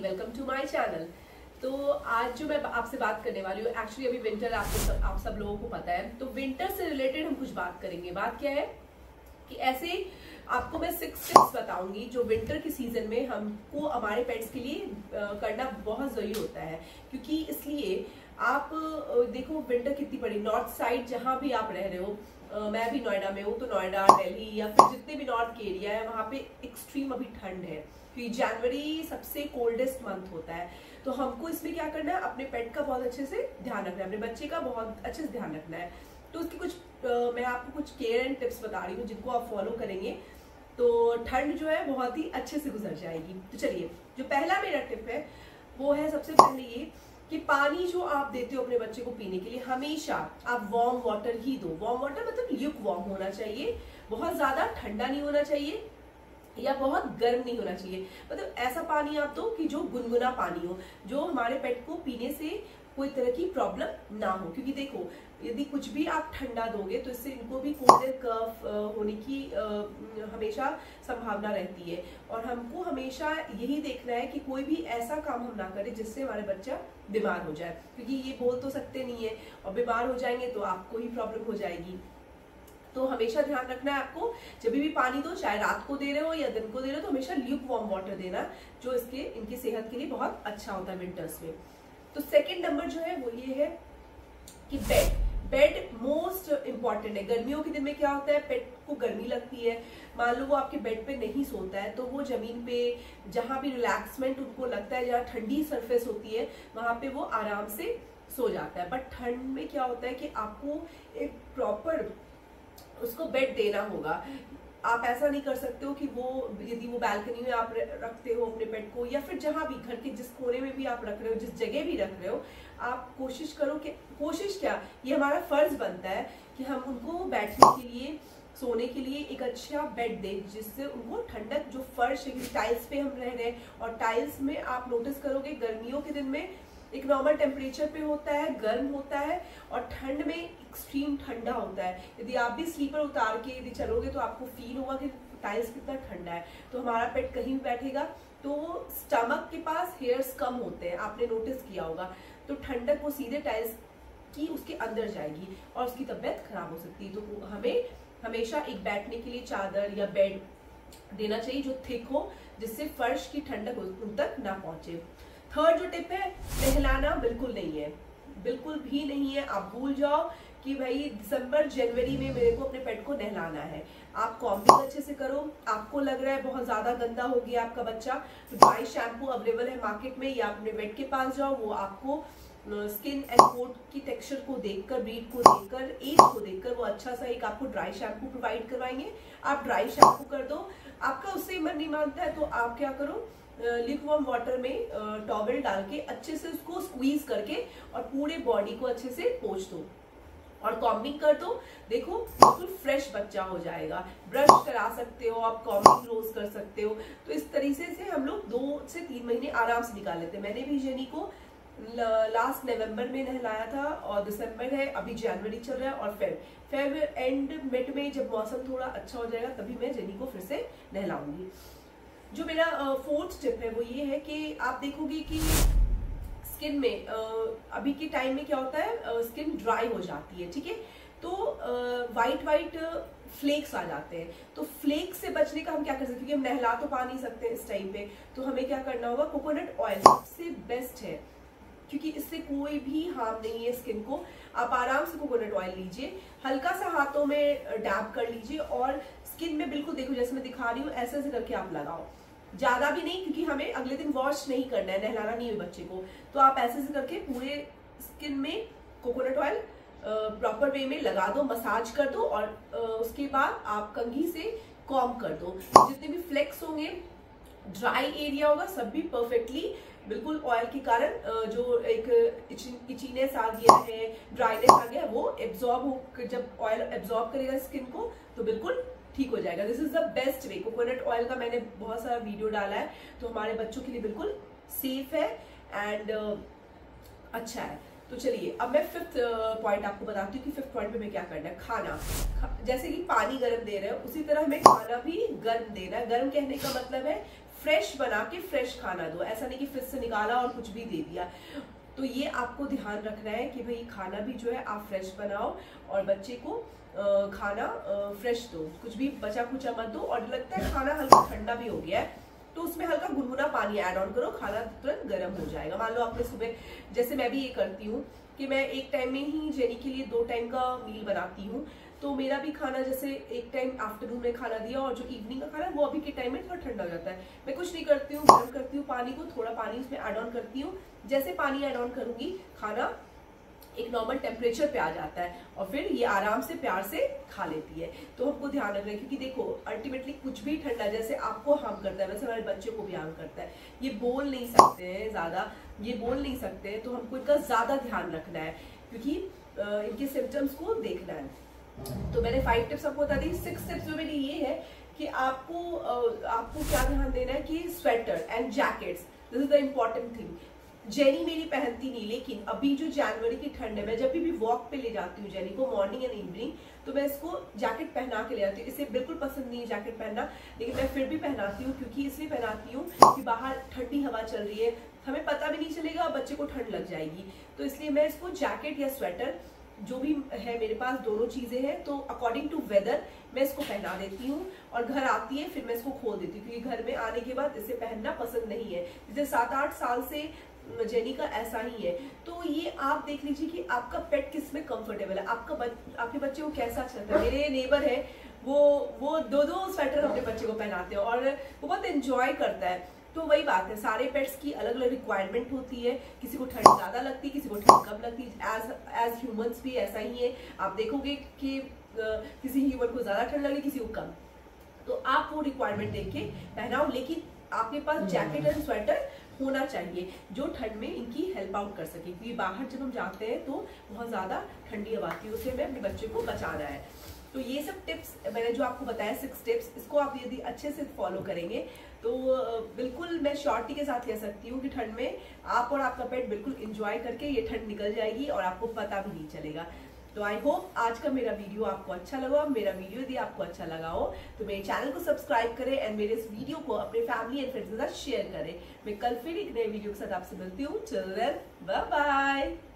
Welcome to my channel. तो आज जो मैं आपसे बात करने वाली हूँ, एक्चुअली अभी विंटर आप सब लोगों को पता है, तो विंटर से रिलेटेड हम कुछ बात करेंगे। बात क्या है कि ऐसे आपको मैं 6 टिप्स बताऊंगी जो विंटर के सीजन में हमको हमारे पेट्स के लिए करना बहुत जरूरी होता है। क्योंकि इसलिए आप देखो विंटर कितनी बड़ी, नॉर्थ साइड जहां भी आप रह रहे हो, मैं भी नोएडा में हूँ, तो नोएडा, दिल्ली या फिर जितने भी नॉर्थ के एरिया है वहां पे एक्सट्रीम अभी ठंड है, क्योंकि जनवरी सबसे कोल्डेस्ट मंथ होता है। तो हमको इसमें क्या करना है, अपने पेट का बहुत अच्छे से ध्यान रखना है, अपने बच्चे का बहुत अच्छे से ध्यान रखना है। तो उसकी कुछ मैं आपको कुछ केयर एंड टिप्स बता रही हूँ जिनको आप फॉलो करेंगे तो ठंड जो है बहुत ही अच्छे से गुजर जाएगी। तो चलिए, जो पहला मेरा टिप है वो है सबसे पहले ये कि पानी जो आप देते हो अपने बच्चे को पीने के लिए, हमेशा आप वार्म वाटर ही दो। वार्म वाटर मतलब ल्यूक वार्म होना चाहिए, बहुत ज्यादा ठंडा नहीं होना चाहिए या बहुत गर्म नहीं होना चाहिए। मतलब ऐसा पानी आप दो कि जो गुनगुना पानी हो, जो हमारे पेट को पीने से कोई तरह की प्रॉब्लम ना हो। क्योंकि देखो, यदि कुछ भी आप ठंडा दोगे तो इससे इनको भी कोल्ड कफ होने की हमेशा संभावना रहती है। और हमको हमेशा यही देखना है कि कोई भी ऐसा काम हम ना करें जिससे हमारे बच्चा बीमार हो जाए, क्योंकि ये बोल तो सकते नहीं है और बीमार हो जाएंगे तो आपको ही प्रॉब्लम हो जाएगी। तो हमेशा ध्यान रखना है आपको, जब भी पानी दो, चाहे रात को दे रहे हो या दिन को दे रहे हो, तो हमेशा ल्यूक वार्म वाटर देना, जो इनकी सेहत के लिए बहुत अच्छा होता है विंटर्स में। तो सेकंड नंबर जो है वो ये है कि बेड मोस्ट इंपॉर्टेंट है। गर्मियों के दिन में क्या होता है, पेट को गर्मी लगती है, मान लो वो आपके बेड पे नहीं सोता है, तो वो जमीन पे जहां भी रिलैक्समेंट उनको लगता है, जहाँ ठंडी सरफेस होती है वहां पे वो आराम से सो जाता है। बट ठंड में क्या होता है कि आपको एक प्रॉपर उसको बेड देना होगा। आप ऐसा नहीं कर सकते हो कि यदि वो बैल्कनी में आप रखते हो अपने पेट को, या फिर जहां भी घर के जिस कोने में भी आप रख रहे हो, जिस जगह भी रख रहे हो, आप कोशिश करो कि, कोशिश क्या, ये हमारा फर्ज बनता है कि हम उनको बैठने के लिए, सोने के लिए एक अच्छा बेड दें, जिससे उनको ठंडक, जो फर्श है, टाइल्स पे हम रह रहे हैं और टाइल्स में आप नोटिस करोगे गर्मियों के दिन में एक नॉर्मल टेम्परेचर पे होता है, गर्म होता है, और ठंड में एक्सट्रीम ठंडा होता है। यदि आप भी स्लीपर उतार के यदि चलोगे तो आपको फील होगा कि टाइल्स कितना ठंडा है। तो हमारा पेट कहीं भी बैठेगा तो स्टमक के पास हेयर्स कम होते हैं, आपने नोटिस किया होगा, तो ठंडक वो सीधे टाइल्स की उसके अंदर जाएगी और उसकी तबीयत खराब हो सकती है। तो हमें हमेशा एक बैठने के लिए चादर या बेड देना चाहिए जो थिक हो, जिससे फर्श की ठंडक उन तक ना पहुंचे। थर्ड जो टिप है, नहलाना बिल्कुल नहीं है, बिल्कुल भी नहीं है। आप भूल जाओ कि भाई दिसंबर जनवरी में मेरे को अपने पेट को नहलाना है। आप कॉम्बिंग अच्छे से करो। आपको लग रहा है बहुत ज्यादा गंदा हो गया आपका बच्चा, तो ड्राई शैम्पू अवेलेबल है मार्केट में, या अपने वेट के पास जाओ, वो आपको स्किन एंड कोट की टेक्सचर को देखकर, ब्रीड को देखकर, एज को देखकर वो अच्छा सा एक आपको ड्राई शैम्पू प्रोवाइड करवाएंगे। आप ड्राई शैम्पू कर दो। आपका उससे मन नहीं मानता है तो आप क्या करो, ल्यूकवार्म वाटर में टॉवेल डाल के अच्छे से उसको स्क्वीज करके और पूरे बॉडी को अच्छे से पोंछ दो और कॉम्बिंग कर दो। देखो बिल्कुल फ्रेश बच्चा हो जाएगा। ब्रश करा सकते हो आप, कॉम्बिंग रोज कर सकते हो। तो इस तरीके से हम लोग 2 से 3 महीने आराम से निकाल लेते हैं। मैंने भी जेनी को लास्ट नवंबर में नहलाया था और दिसंबर है, अभी जनवरी चल रहा है, और फेब एंड मिड में जब मौसम थोड़ा अच्छा हो जाएगा तभी मैं जेनी को फिर से नहलाऊंगी। जो मेरा फोर्थ टिप है वो ये है कि आप देखोगे कि स्किन में अभी के टाइम में क्या होता है, स्किन ड्राई हो जाती है, ठीक है, तो वाइट फ्लेक्स आ जाते हैं। तो फ्लेक्स से बचने का हम क्या कर सकते हैं, क्योंकि हम नहला तो पा नहीं सकते इस टाइम पे, तो हमें क्या करना होगा, कोकोनट ऑयल सबसे बेस्ट है, क्योंकि इससे कोई भी हार्म नहीं है स्किन को। आप आराम से कोकोनट ऑयल लीजिए, हल्का सा हाथों में डैब कर लीजिए और स्किन में बिल्कुल, देखो जैसे मैं दिखा रही हूँ ऐसे ऐसे करके आप लगाओ, ज्यादा भी नहीं, क्योंकि हमें अगले दिन वॉश नहीं करना है, नहलाना नहीं है बच्चे को। तो आप ऐसे से करके पूरे स्किन में कोकोनट ऑयल प्रॉपर वे में लगा दो, मसाज कर दो, और उसके बाद आप कंघी से कॉम्ब कर दो। जितने भी फ्लेक्स होंगे, ड्राई एरिया होगा, सब भी परफेक्टली बिल्कुल ऑयल के कारण जो एक इचीनेस आ गया है, ड्राइनेस आ गया, वो एब्जॉर्ब हो, जब ऑयल एब्जॉर्ब करेगा स्किन को तो बिल्कुल ठीक हो जाएगा। This is the best way. Coconut oil का मैंने बहुत सारा वीडियो डाला है, तो हमारे बच्चों के लिए बिल्कुल सेफ है एंड अच्छा है। तो चलिए अब मैं 5th पॉइंट आपको बताती हूँ कि 5th पॉइंट पे मैं क्या करना है। खाना, जैसे कि पानी गर्म दे रहे हो उसी तरह हमें खाना भी गर्म देना है। गर्म कहने का मतलब है फ्रेश बना के फ्रेश खाना दो, ऐसा नहीं कि फ्रिज से निकाला और कुछ भी दे दिया। तो ये आपको ध्यान रखना है कि भाई खाना भी जो है आप फ्रेश बनाओ और बच्चे को खाना फ्रेश दो, कुछ भी बचा खुचा मत दो। और लगता है खाना हल्का ठंडा भी हो गया है तो उसमें हल्का गुनगुना पानी ऐड ऑन करो, खाना तुरंत गर्म हो जाएगा। मान लो आपने सुबह, जैसे मैं भी ये करती हूँ कि मैं एक टाइम में ही जेनी के लिए 2 टाइम का मील बनाती हूँ, तो मेरा भी खाना जैसे एक टाइम आफ्टरनून में खाना दिया और जो इवनिंग का खाना वो अभी के टाइम में थोड़ा ठंडा हो जाता है। मैं कुछ नहीं करती हूँ, गर्म करती हूँ पानी को, थोड़ा पानी उसमें ऐड ऑन करती हूँ, जैसे पानी ऐड ऑन करूंगी खाना एक नॉर्मल टेम्परेचर पे आ जाता है और फिर ये आराम से प्यार से खा लेती है। तो हमको ध्यान रखना है, क्योंकि देखो अल्टीमेटली कुछ भी ठंडा जैसे आपको हार्म करता है वैसे हमारे बच्चे को भी हार्म करता है। ये बोल नहीं सकते हैं ज्यादा, ये बोल नहीं सकते हैं, तो हमको इनका ज्यादा ध्यान रखना है क्योंकि इनके सिम्टम्स को देखना है। तो मैंने 5 टिप्स आपको बता दी। 6 टिप्स में मेरी ये है कि आपको क्या ध्यान देना है कि sweater and jackets, this is the important thing. Jenny मेरी पहनती नहीं, लेकिन अभी जो जनवरी की ठंड है, मैं जब भी वॉक पे ले जाती हूँ जेनी को मॉर्निंग एंड इवनिंग, तो मैं इसको जैकेट पहना के ले जाती हूँ। इसे बिल्कुल पसंद नहीं है जैकेट पहनना, लेकिन मैं फिर भी पहनाती हूँ क्योंकि इसलिए पहनाती हूँ कि बाहर ठंडी हवा चल रही है, हमें पता भी नहीं चलेगा और बच्चे को ठंड लग जाएगी। तो इसलिए मैं इसको जैकेट या स्वेटर जो भी है मेरे पास, दोनों चीजें हैं, तो अकॉर्डिंग टू वेदर मैं इसको पहना देती हूँ और घर आती है फिर मैं इसको खोल देती हूँ, क्योंकि घर में आने के बाद इसे पहनना पसंद नहीं है। जैसे 7-8 साल से जेनी का ऐसा ही है। तो ये आप देख लीजिए कि आपका पेट किस में कंफर्टेबल है, आपके बच्चे को कैसा चाहता है। मेरे नेबर है, वो 2-2 स्वेटर अपने बच्चे को पहनाते हैं और वो बहुत एंजॉय करता है। तो वही बात है, सारे पेट्स की अलग अलग रिक्वायरमेंट होती है, किसी को ठंड ज्यादा लगती है, किसी को ठंड कम लगती है। एज ह्यूमंस भी ऐसा ही है, आप देखोगे कि किसी ह्यूमन को ज्यादा ठंड लगे, किसी को कम। तो आप वो रिक्वायरमेंट देख के पहनाओ, लेकिन आपके पास जैकेट एंड स्वेटर होना चाहिए जो ठंड में इनकी हेल्प आउट कर सके, क्योंकि बाहर जब हम जाते हैं तो बहुत ज्यादा ठंडी हवा आती है, उससे हमें अपने बच्चे को बचाना है। तो ये सब टिप्स मैंने जो आपको बताया 6 टिप्स, इसको आप यदि अच्छे से फॉलो करेंगे तो बिल्कुल मैं श्योरिटी के साथ कह सकती हूँ कि ठंड में आप और आपका पेट बिल्कुल एंजॉय करके ये ठंड निकल जाएगी और आपको पता भी नहीं चलेगा। तो आई होप आज का मेरा वीडियो आपको अच्छा लगा। मेरा वीडियो यदि आपको अच्छा लगा हो तो मेरे चैनल को सब्सक्राइब करें एंड मेरे इस वीडियो को अपने फैमिली एंड फ्रेंड्स के साथ शेयर करें। मैं कल फिर एक नए वीडियो के साथ आपसे मिलती हूँ। Till then bye bye.